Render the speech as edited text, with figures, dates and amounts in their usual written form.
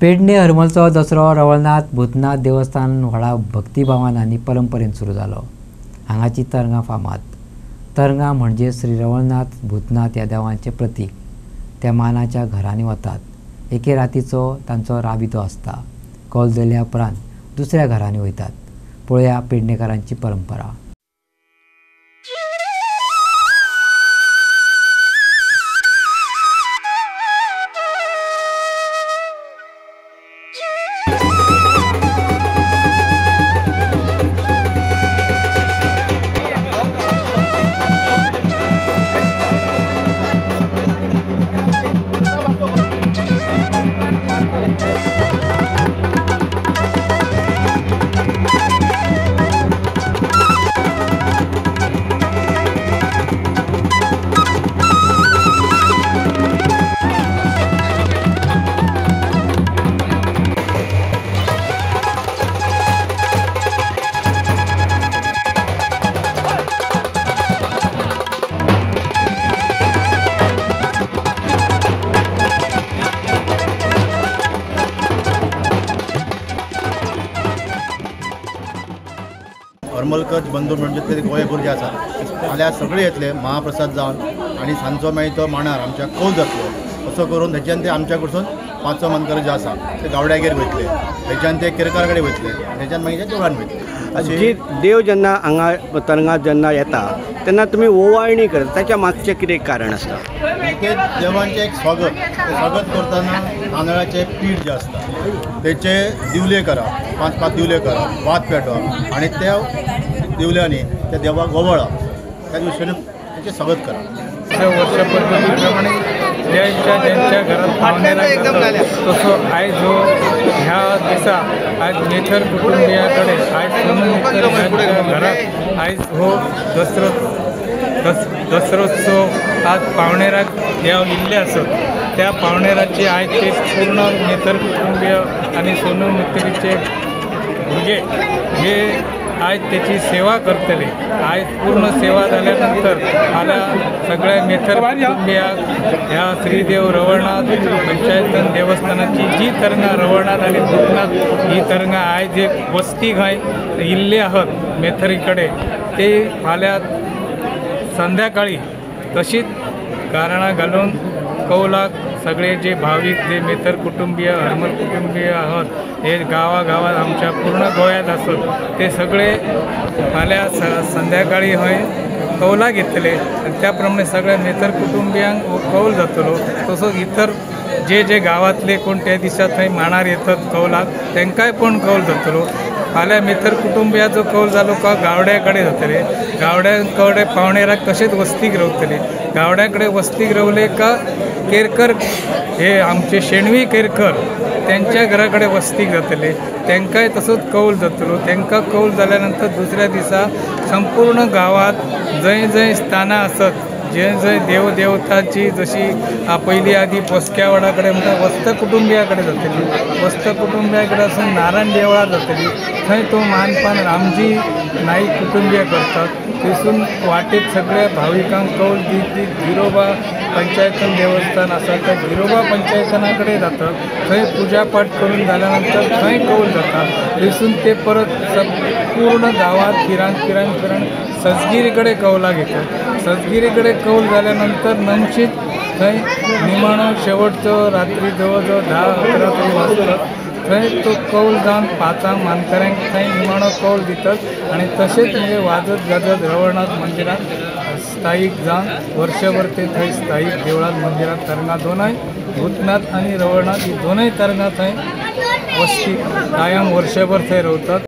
पेडणे हरमलचो दसरो रवळनाथ भूतनाथ देवस्थान व्हडा भक्तिभावान आनी परंपरेन सुरू जालो। हांगाची तरंगां फामाद। तरंगां म्हणजे श्री रवळनाथ भूतनाथ ह्या देवांचे प्रतीक। त्या मानाच्या घरांनी वतात। एके रातीचो तांचो राबितो आसता। कौल देल्या उपरांत दुसऱ्या घरांनी वयतात। पळया पेडणेकारांची परंपरा। हरमलकर बंदूर म्हणजे ते गोंयभर जे आसा जाल्यार सगळे येतले महाप्रसाद जावन आनी सांजचो मागीर तो मांडार आमच्या कौल जातलो। असो करून थंयच्यान ते आमच्या कडसून 5 मनकर जे आसा ते गावड्यागेर वयतले, थंयच्यान ते केरकार कडेन वयतले, थंयच्यान मागीर ते देवळान वयतले। जी देव जेन्ना हांगा तरंगात जेन्ना येता तेन्ना तुमी ओवाळणी करता, ताच्या मागचें कितें कारण आसता? ते देवांचें एक स्वागत, ते स्वागत करतना तांदळाचें पीठ जे आसता तेचे दिवले करप, 5 दिवले करप, वात पेटोवप आनी त्या दिवल्यांनी त्या देवाक ओवाळप, त्या दिवसांनी तेचें स्वागत करप। वर्षा पद्धतीप्रमाणे ज्यांच्या घरात पाहुणे तसो आयज हो ह्या दिसा आज मेथर कुटुंबियाकडे आज सोनू घरात आज हो दसरोत्सव आज पावणेराक देव इल्ले आसत। त्या पावणेराची आज ते पूर्ण मेथर कुटुंबीय आणि सोनू मित्रीचे भुरगे हे आज त्याची सेवा करतले। आज पूर्ण सेवा झाल्यानंतर फाल्यां सगळ्या मेथर कुटुंबियाक ह्या श्रीदेव रवळनाथ पंचायतन देवस्थानाची जी तरंगां रवळनाथ आणि भूतनाथ ही तरंगां आज एक वस्ती घाय इल्ले आहात मेथरी कडेन ते फाल्यां संध्याकाळी तशीच कारणां घालून कौलाक सगळे जे भाविक जे मेथर कुटुंबीय हरमल कुटुंबीय आहात हे गावागावात आमच्या पूर्ण गोंयांत आसत ते सगळे फाल्यां संध्याकाळी हय कौला घेतले आणि त्याप्रमाणे सगळ्या मेथर कुटुंबियांक कौल जातलो। तसोच इतर जे गावातले कोण त्या दिसा थंय मांडार येतात कौलाक तांकांय पण कौल जातलो। फाल्यां मेथर कुटुंबियाचो कौल जालो का गावड्या कडेन जातले, गावड्या कडेन पावणेराक तशेंच वस्तीक रावतले, गावड्या कडेन वस्तीक रावले का केरकर हे आमचे शेणवी केरकर त्यांच्या घरा कडेन वस्तीक जातले, तांकांय तसोच कौल जातलो। तांकां कौल जाल्यानंतर दुसऱ्या दिसा संपूर्ण गावात जंय जंय स्थानां आसत जंय देव देवताची जशी पयलीं आदी पोसक्या वाडा कडेन म्हणटा वस्त कुटुंबिया कडेन जातली, वस्त कुटुंबिया कडेन आसून नारायण देवळार जातली, थंय तो मानपान रामजी नाईक कुटुंबीय करतात। थंयसून वाटेक सगळ्या भाविकांक कौल दीत गिरोबा पंचायतन देवस्थान आसा त्या गिरोबा पंचायतना कडेन जातात, थंय पुजा पाठ करून जाल्यानंतर थंय कौल जाता। थंयसून ते परत पूर्ण गावात फिरान सजगिरी कडेन कौला घेतात। सजगिरी कडेन कौल जाल्यानंतर नमशीत थंय निमाणो शेवटचो रात्री जवळ जवळ 10-11 तरी वाजतात, थंय तो कौल जावन 5 मानकऱ्यांक थंय निमाणो कौल दितात आणि तशेंच म्हणजे वाजत गाजत रवळनाथ मंदिरात स्थायीक जावन वर्षभर ते थंय स्थायीक देवळांत मंदिरात तरंगां दोनय भूतनाथ आणि रवळनाथ ही दोनय तरंगां थंय वस्ती कायम वर्षभर थंय रावतात।